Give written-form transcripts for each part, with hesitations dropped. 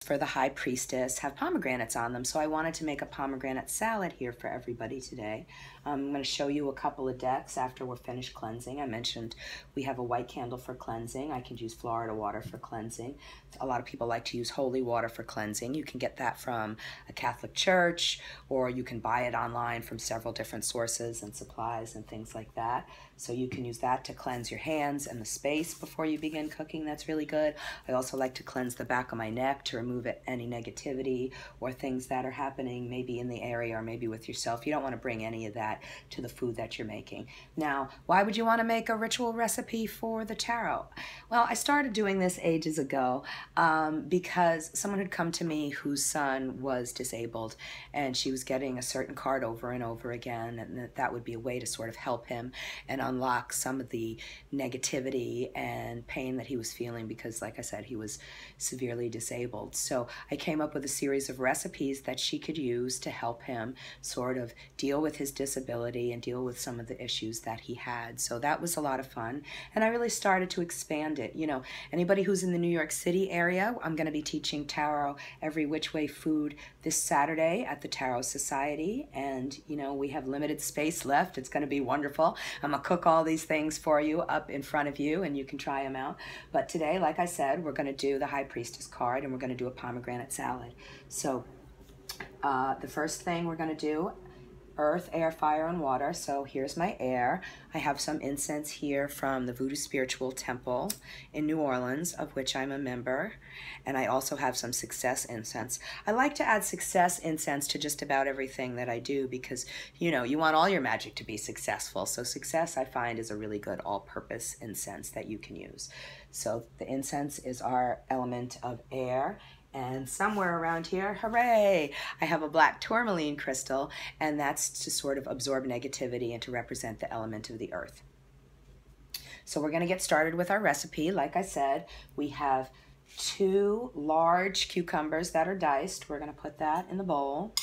for the High Priestess have pomegranates on them. So I wanted to make a pomegranate salad here for everybody today. I'm going to show you a couple of decks after we're finished cleansing. I mentioned we have a white candle for cleansing. I can use Florida water for cleansing. A lot of people like to use holy water for cleansing. You can get that from a Catholic church, or you can buy it online from several different sources and supplies and things like that. So you can use that to cleanse your hands and the space before you begin cooking. That's really good. I also like to cleanse the back of my neck to remove any negativity or things that are happening maybe in the area or maybe with yourself. You don't want to bring any of that to the food that you're making. Now, why would you want to make a ritual recipe for the tarot? Well, I started doing this ages ago because someone had come to me whose son was disabled, and she was getting a certain card over and over again, and that would be a way to sort of help him and unlock some of the negativity and pain that he was feeling because, like I said, he was severely disabled. So I came up with a series of recipes that she could use to help him sort of deal with his disability and deal with some of the issues that he had. So that was a lot of fun, and I really started to expand it. You know, anybody who's in the New York City area, I'm going to be teaching tarot every which way food this Saturday at the Tarot Society, and you know, we have limited space left. It's going to be wonderful. I'm going to cook all these things for you up in front of you, and you can try them out. But today, like I said, we're going to do the High Priestess card, and we're going to do a pomegranate salad. So the first thing we're going to do, earth, air, fire, and water. So here's my air. I have some incense here from the Voodoo Spiritual Temple in New Orleans, of which I'm a member. And I also have some success incense. I like to add success incense to just about everything that I do because, you know, you want all your magic to be successful. So success, I find, is a really good all-purpose incense that you can use. So the incense is our element of air. And somewhere around here, hooray, I have a black tourmaline crystal, and that's to sort of absorb negativity and to represent the element of the earth. So we're going to get started with our recipe. Like I said, we have 2 large cucumbers that are diced. We're going to put that in the bowl.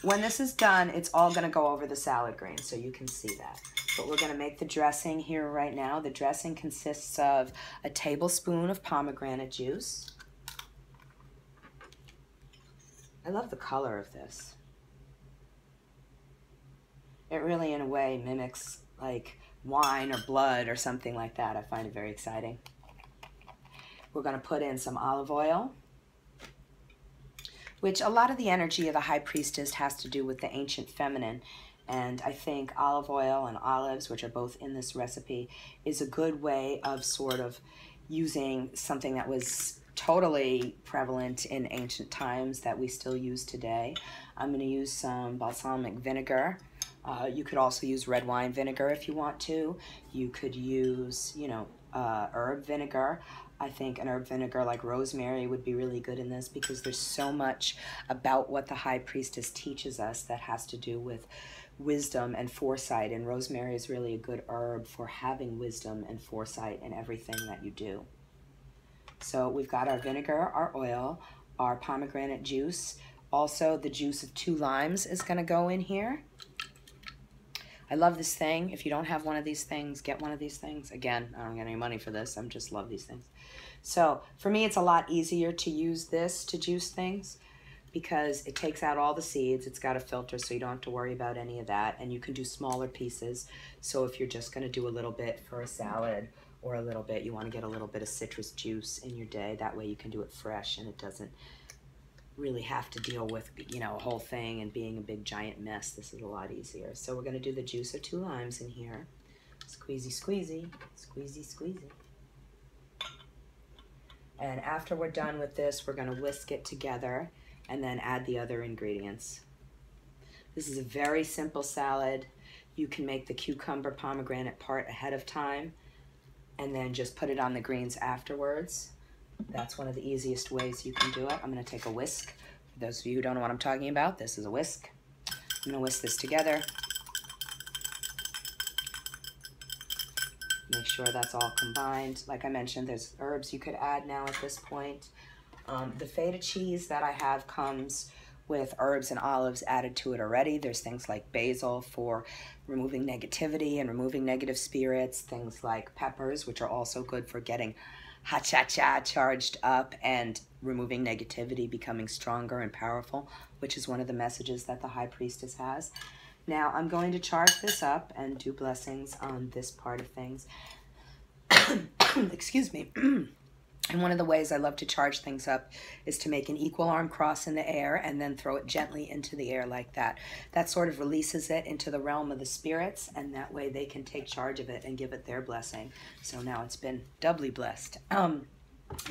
When this is done, it's all going to go over the salad greens, so you can see that. But we're going to make the dressing here right now. The dressing consists of a tablespoon of pomegranate juice. I love the color of this. It really, in a way, mimics like wine or blood or something like that. I find it very exciting. We're going to put in some olive oil, which a lot of the energy of the High Priestess has to do with the ancient feminine. And I think olive oil and olives, which are both in this recipe, is a good way of sort of using something that was totally prevalent in ancient times that we still use today. I'm going to use some balsamic vinegar. You could also use red wine vinegar if you want to. You could use, you know, herb vinegar. I think an herb vinegar like rosemary would be really good in this because there's so much about what the High Priestess teaches us that has to do with wisdom and foresight, and rosemary is really a good herb for having wisdom and foresight in everything that you do. So we've got our vinegar, our oil, our pomegranate juice. Also, the juice of 2 limes is going to go in here. I love this thing. If you don't have one of these things, get one of these things. Again, I don't get any money for this. I just love these things. So for me, it's a lot easier to use this to juice things because it takes out all the seeds. It's got a filter, so you don't have to worry about any of that. And you can do smaller pieces. So if you're just going to do a little bit for a salad or a little bit, you want to get a little bit of citrus juice in your day. That way you can do it fresh and it doesn't really have to deal with, you know, a whole thing and being a big giant mess. This is a lot easier. So we're going to do the juice of 2 limes in here. Squeezy, squeezy, squeezy, squeezy. And after we're done with this, we're going to whisk it together and then add the other ingredients. This is a very simple salad. You can make the cucumber pomegranate part ahead of time and then just put it on the greens afterwards. That's one of the easiest ways you can do it. I'm going to take a whisk. For those of you who don't know what I'm talking about, this is a whisk. I'm going to whisk this together. Make sure that's all combined. Like I mentioned, there's herbs you could add now at this point. The feta cheese that I have comes with herbs and olives added to it already. There's things like basil for removing negativity and removing negative spirits, things like peppers, which are also good for getting ha-cha-cha, charged up, and removing negativity, becoming stronger and powerful, which is one of the messages that the High Priestess has. Now I'm going to charge this up and do blessings on this part of things. Excuse me. And one of the ways I love to charge things up is to make an equal arm cross in the air and then throw it gently into the air like that. That sort of releases it into the realm of the spirits, and that way they can take charge of it and give it their blessing. So now it's been doubly blessed. I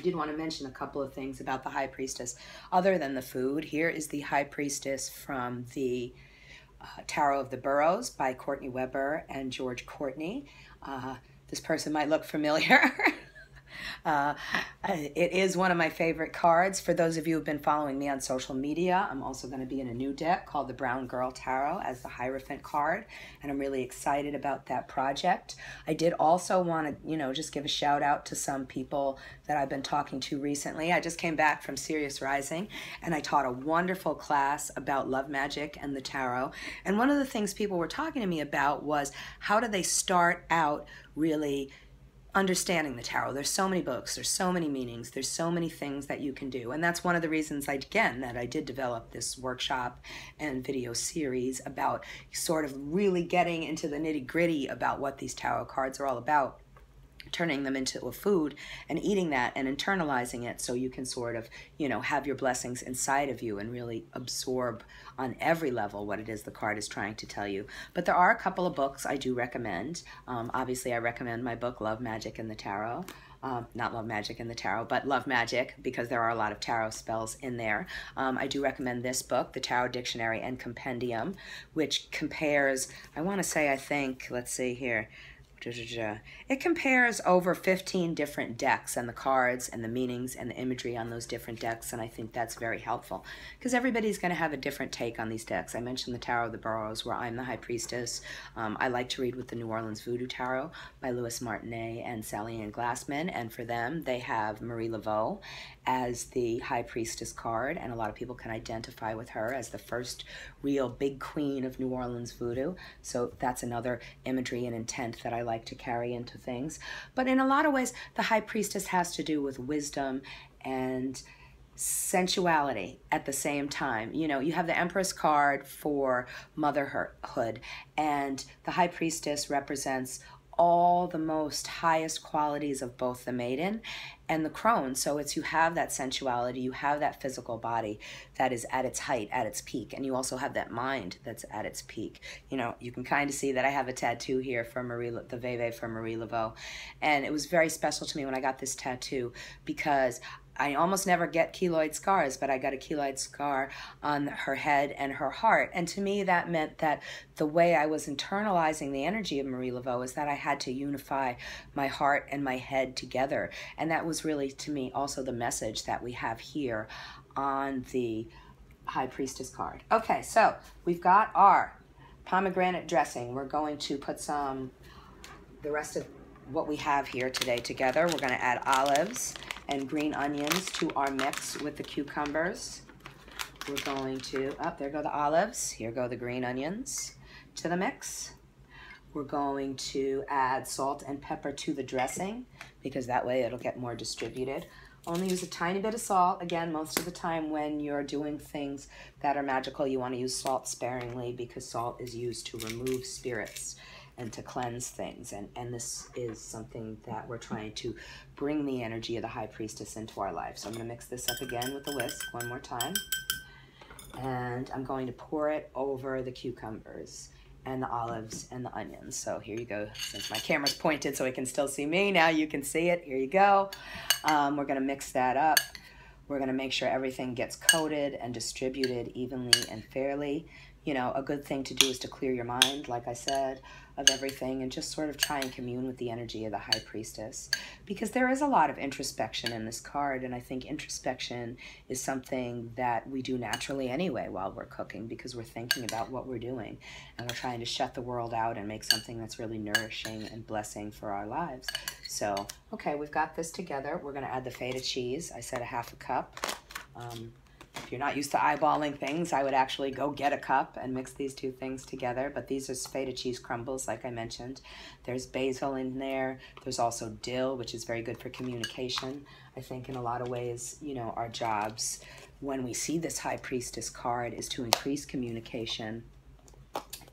did want to mention a couple of things about the High Priestess. Other than the food, here is the High Priestess from the Tarot of the Burrows by Courtney Weber and George Courtney. This person might look familiar. It is one of my favorite cards. For those of you who have been following me on social media, I'm also going to be in a new deck called the Brown Girl Tarot as the Hierophant card, and I'm really excited about that project. I did also want to, just give a shout out to some people that I've been talking to recently. I just came back from Sirius Rising, and I taught a wonderful class about love magic and the tarot. And one of the things people were talking to me about was how do they start out really understanding the tarot. There's so many books, there's so many meanings, there's so many things that you can do. And that's one of the reasons that I did develop this workshop and video series about sort of really getting into the nitty-gritty about what these tarot cards are all about, turning them into a food and eating that and internalizing it so you can sort of, have your blessings inside of you and really absorb on every level what it is the card is trying to tell you. But there are a couple of books I do recommend. Obviously, I recommend my book, Love, Magic, and the Tarot. Not Love, Magic, and the Tarot, but Love, Magic, because there are a lot of tarot spells in there. I do recommend this book, The Tarot Dictionary and Compendium, which compares, let's see here, it compares over 15 different decks and the cards and the meanings and the imagery on those different decks, and I think that's very helpful because everybody's going to have a different take on these decks. I mentioned the Tarot of the Burrows, where I'm the High Priestess. I like to read with the New Orleans Voodoo Tarot by Louis Martinet and Sally Ann Glassman, and for them, they have Marie Laveau as the High Priestess card, and a lot of people can identify with her as the first real big queen of New Orleans Voodoo. So that's another imagery and intent that I like to carry into things. But in a lot of ways, the High Priestess has to do with wisdom and sensuality at the same time. You have the Empress card for motherhood, and the High Priestess represents all the most highest qualities of both the maiden and the crone. So you have that sensuality, you have that physical body that is at its height, at its peak, and you also have that mind that's at its peak. You can kind of see that I have a tattoo here for the Veve for Marie Laveau, and it was very special to me when I got this tattoo because I almost never get keloid scars, but I got a keloid scar on her head and her heart. And to me, that meant that the way I was internalizing the energy of Marie Laveau is that I had to unify my heart and my head together. And that was really, to me, also the message that we have here on the High Priestess card. Okay, so we've got our pomegranate dressing. We're going to put the rest of what we have here today together. We're going to add olives and green onions to our mix with the cucumbers. We're going to, there go the olives, here go the green onions to the mix. We're going to add salt and pepper to the dressing because that way it'll get more distributed. Only use a tiny bit of salt. Again, most of the time when you're doing things that are magical, you want to use salt sparingly because salt is used to remove spirits and to cleanse things. And this is something that we're trying to bring the energy of the High Priestess into our life. So I'm going to mix this up again with the whisk one more time. And I'm going to pour it over the cucumbers and the olives and the onions. So here you go. Since my camera's pointed so it can still see me, now you can see it. Here you go. We're going to mix that up. We're going to make sure everything gets coated and distributed evenly and fairly. A good thing to do is to clear your mind, like I said, of everything and just sort of try and commune with the energy of the High Priestess. Because there is a lot of introspection in this card, and I think introspection is something that we do naturally anyway while we're cooking because we're thinking about what we're doing and we're trying to shut the world out and make something that's really nourishing and blessing for our lives. So, okay, we've got this together. We're going to add the feta cheese. I said a half a cup. If you're not used to eyeballing things, I would actually go get a cup and mix these two things together. But these are feta cheese crumbles, like I mentioned. There's basil in there. There's also dill, which is very good for communication. I think in a lot of ways, you know, our jobs, when we see this High Priestess card, is to increase communication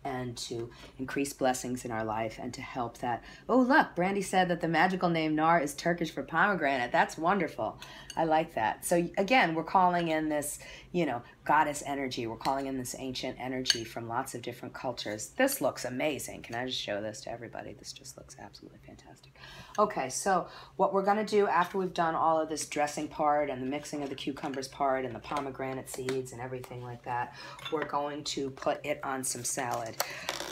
and to increase blessings in our life and to help that. Oh, look, Brandy said that the magical name Nar is Turkish for pomegranate. That's wonderful. I like that. So again, we're calling in this, you know, goddess energy. We're calling in this ancient energy from lots of different cultures. This looks amazing. Can I just show this to everybody? This just looks absolutely fantastic. Okay, so what we're going to do after we've done all of this dressing part and the mixing of the cucumbers part and the pomegranate seeds and everything like that, we're going to put it on some salad.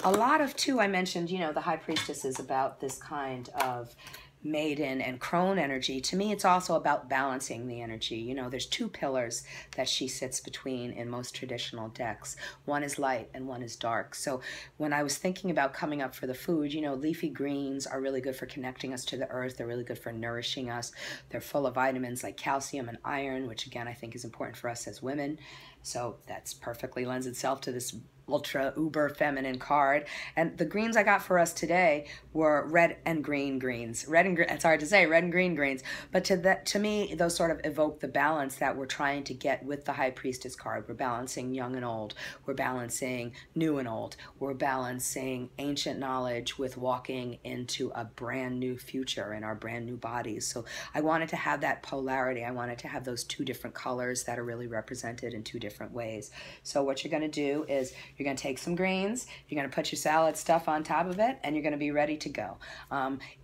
A lot of, too, I mentioned, you know, the High Priestess is about this kind of maiden and crone energy. To me, it's also about balancing the energy. You know, there's two pillars that she sits between in most traditional decks. One is light and one is dark. So when I was thinking about coming up for the food, you know, leafy greens are really good for connecting us to the earth. They're really good for nourishing us. They're full of vitamins like calcium and iron, which again, I think is important for us as women. So that's perfectly lends itself to this ultra uber feminine card. And the greens I got for us today were red and green greens. Red and green, it's hard to say, red and green greens. But to me, those sort of evoke the balance that we're trying to get with the High Priestess card. We're balancing young and old. We're balancing new and old. We're balancing ancient knowledge with walking into a brand new future in our brand new bodies. So I wanted to have that polarity. I wanted to have those two different colors that are really represented in two different ways. So what you're going to do is you're going to take some greens, you're going to put your salad stuff on top of it, and you're going to be ready to go.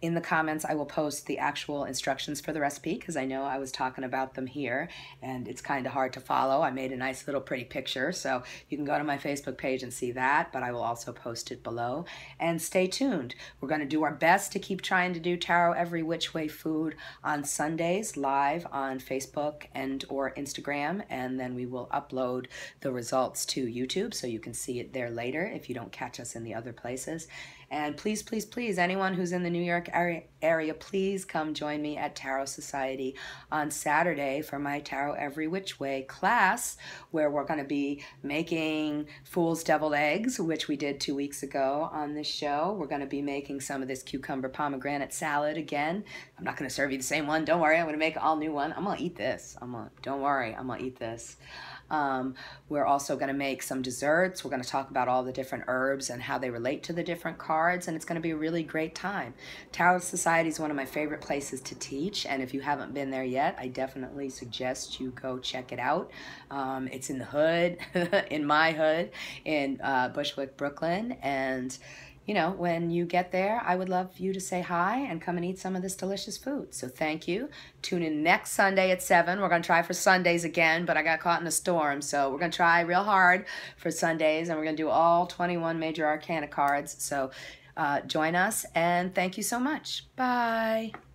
In the comments, I will post the actual instructions for the recipe because I know I was talking about them here, and it's kind of hard to follow. I made a nice little pretty picture, so you can go to my Facebook page and see that, but I will also post it below. And stay tuned. We're going to do our best to keep trying to do Tarot Every Which Way food on Sundays live on Facebook and or Instagram, and then we will upload the results to YouTube so you can see it there later if you don't catch us in the other places. And please, please, please, anyone who's in the New York area, please come join me at Tarot Society on Saturday for my Tarot Every Which Way class, where we're going to be making Fool's Deviled Eggs, which we did 2 weeks ago on this show. We're going to be making some of this cucumber pomegranate salad again. I'm not going to serve you the same one. Don't worry. I'm going to make an all new one. I'm going to eat this. Don't worry. I'm going to eat this. We're also going to make some desserts. We're going to talk about all the different herbs and how they relate to the different cards, and it's going to be a really great time. Tarot Society is one of my favorite places to teach, and if you haven't been there yet, I definitely suggest you go check it out. It's in the hood, in my hood, in Bushwick, Brooklyn, and you know, when you get there, I would love you to say hi and come and eat some of this delicious food. So thank you. Tune in next Sunday at 7. We're going to try for Sundays again, but I got caught in a storm. So we're going to try real hard for Sundays, and we're going to do all 21 major arcana cards. So join us, and thank you so much. Bye.